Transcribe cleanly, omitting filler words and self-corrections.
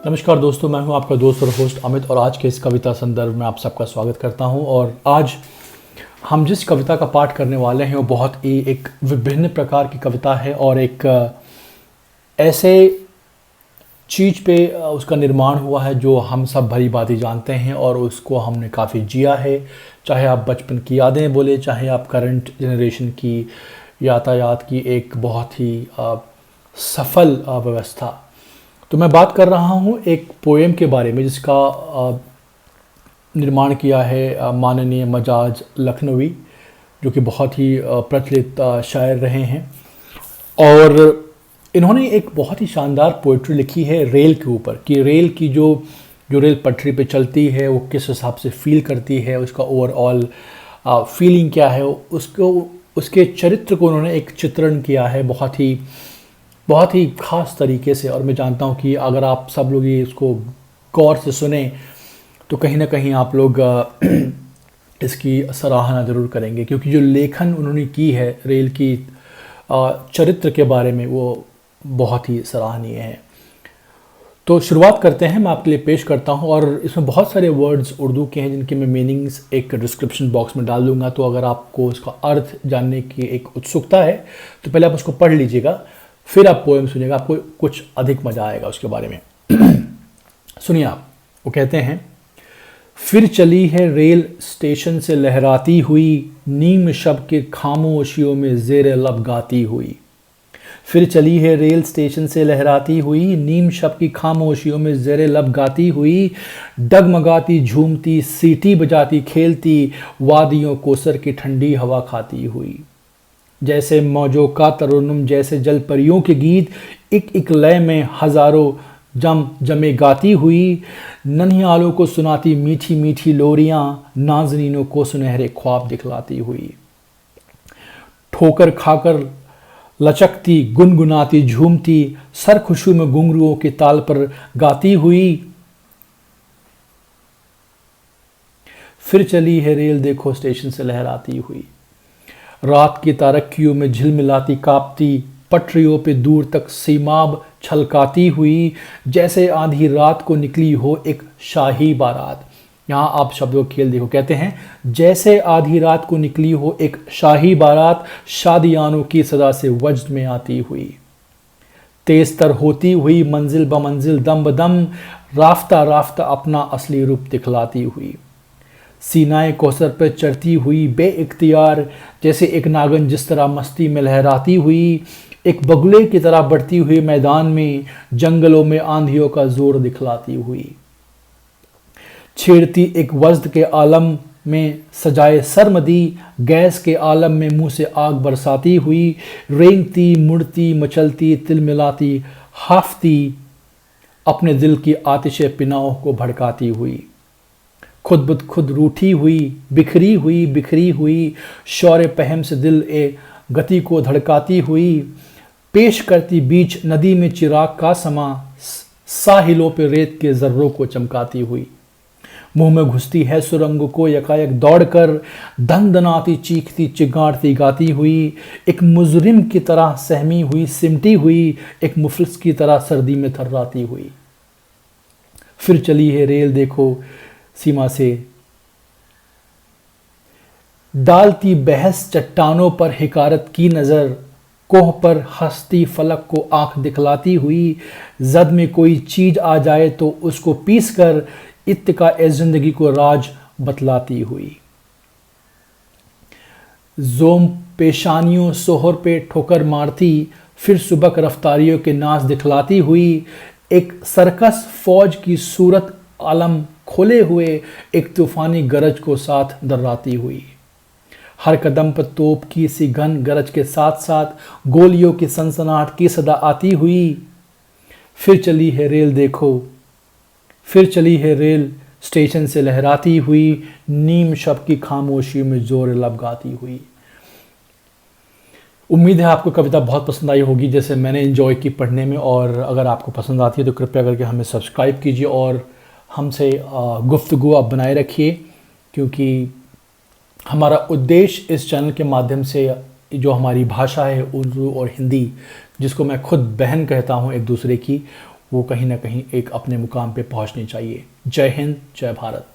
नमस्कार दोस्तों, मैं हूं आपका दोस्त और होस्ट अमित और आज के इस कविता संदर्भ में आप सबका स्वागत करता हूं। और आज हम जिस कविता का पाठ करने वाले हैं वो बहुत ही एक विभिन्न प्रकार की कविता है और एक ऐसे चीज़ पे उसका निर्माण हुआ है जो हम सब भली भांति जानते हैं और उसको हमने काफ़ी जिया है। चाहे आप बचपन की यादें बोले, चाहे आप करंट जनरेशन की यातायात की एक बहुत ही सफल व्यवस्था। तो मैं बात कर रहा हूँ एक पोएम के बारे में जिसका निर्माण किया है माननीय मजाज लखनवी, जो कि बहुत ही प्रचलित शायर रहे हैं। और इन्होंने एक बहुत ही शानदार पोइट्री लिखी है रेल के ऊपर कि रेल की जो रेल पटरी पे चलती है वो किस हिसाब से फील करती है, उसका ओवरऑल फीलिंग क्या है, उसके चरित्र को उन्होंने एक चित्रण किया है बहुत ही ख़ास तरीके से। और मैं जानता हूँ कि अगर आप सब लोग ये इसको गौर से सुने तो कहीं ना कहीं आप लोग इसकी सराहना ज़रूर करेंगे, क्योंकि जो लेखन उन्होंने की है रेल की चरित्र के बारे में वो बहुत ही सराहनीय है। तो शुरुआत करते हैं, मैं आपके लिए पेश करता हूँ। और इसमें बहुत सारे वर्ड्स उर्दू के हैं जिनके मैं मीनिंग्स एक डिस्क्रिप्शन बॉक्स में डाल दूँगा। तो अगर आपको उसका अर्थ जानने की एक उत्सुकता है तो पहले आप उसको पढ़ लीजिएगा, फिर आप पोएम सुनिएगा, आपको कुछ अधिक मज़ा आएगा उसके बारे में। सुनिए आप, वो कहते हैं, फिर चली है रेल स्टेशन से लहराती हुई, नीम शब के खामोशियों में ज़ेर लब गाती हुई। फिर चली है रेल स्टेशन से लहराती हुई, नीम शब की खामोशियों में ज़ेर लब गाती हुई, डगमगाती झूमती सीटी बजाती खेलती, वादियों कोसर की ठंडी हवा खाती हुई। जैसे मौजों का तरुन्नुम, जैसे जल परियों के गीत, एक एक लय में हजारों जमे गाती हुई, नन्हियालों को सुनाती मीठी मीठी लोरियां, नाज़नीनों को सुनहरे ख्वाब दिखलाती हुई। ठोकर खाकर लचकती गुनगुनाती झूमती, सर खुशू में घुंघरुओं के ताल पर गाती हुई। फिर चली है रेल देखो स्टेशन से लहराती हुई, रात की तारकियों में झिलमिलाती कांपती, पटरियों पे दूर तक सीमाब छलकाती हुई, जैसे आधी रात को निकली हो एक शाही बारात। यहाँ आप शब्दों का खेल देखो, कहते हैं जैसे आधी रात को निकली हो एक शाही बारात, शादियानों की सदा से वज्द में आती हुई। तेज तर होती हुई मंजिल ब मंजिल दम बदम, राफ्ता राफ्ता अपना असली रूप दिखलाती हुई। सीनाए कौसर पर चढ़ती हुई बेइख्तियार, जैसे एक नागन जिस तरह मस्ती में लहराती हुई, एक बगुले की तरह बढ़ती हुई मैदान में, जंगलों में आंधियों का जोर दिखलाती हुई। छेड़ती एक वज्द के आलम में सजाए सरमदी, गैस के आलम में मुंह से आग बरसाती हुई, रेंगती मुड़ती मचलती तिलमिलाती हाफती, अपने दिल की आतिशे पिनाओं को भड़काती हुई। खुद बुद खुद रूठी हुई बिखरी हुई, शौर्य पहम से दिल ए गति को धड़काती हुई, पेश करती बीच नदी में चिराग का समा, साहिलों पे रेत के जर्रों को चमकाती हुई। मुंह में घुसती है सुरंग को यकायक दौड़कर, दनदनाती चीखती चिगाड़ती गाती हुई, एक मुजरिम की तरह सहमी हुई सिमटी हुई, एक मुफलिस की तरह सर्दी में थर्राती हुई। फिर चली है रेल देखो सीमा से डालती बहस चट्टानों पर हिकारत की नज़र, कोह पर हंसती फलक को आंख दिखलाती हुई, जद में कोई चीज आ जाए तो उसको पीस कर इत्तिका ए जिंदगी को राज बतलाती हुई। जोम पेशानियों सोहर पे ठोकर मारती, फिर सुबह रफ्तारियों के नाच दिखलाती हुई, एक सरकस फौज की सूरत आलम खोले हुए एक तूफानी गरज को साथ दर्राती हुई। हर कदम पर तोप की सी घन गरज के साथ साथ गोलियों की सनसनाहट की सदा आती हुई। फिर चली है रेल देखो, फिर चली है रेल स्टेशन से लहराती हुई, नीम शब की खामोशी में जोर लब गाती हुई। उम्मीद है आपको कविता बहुत पसंद आई होगी जैसे मैंने एंजॉय की पढ़ने में। और अगर आपको पसंद आती है तो कृपया करके हमें सब्सक्राइब कीजिए और हमसे गुफ्तगू आप बनाए रखिए, क्योंकि हमारा उद्देश्य इस चैनल के माध्यम से जो हमारी भाषा है उर्दू और हिंदी, जिसको मैं खुद बहन कहता हूँ एक दूसरे की, वो कहीं ना कहीं एक अपने मुकाम पे पहुंचनी चाहिए। जय हिंद, जय भारत।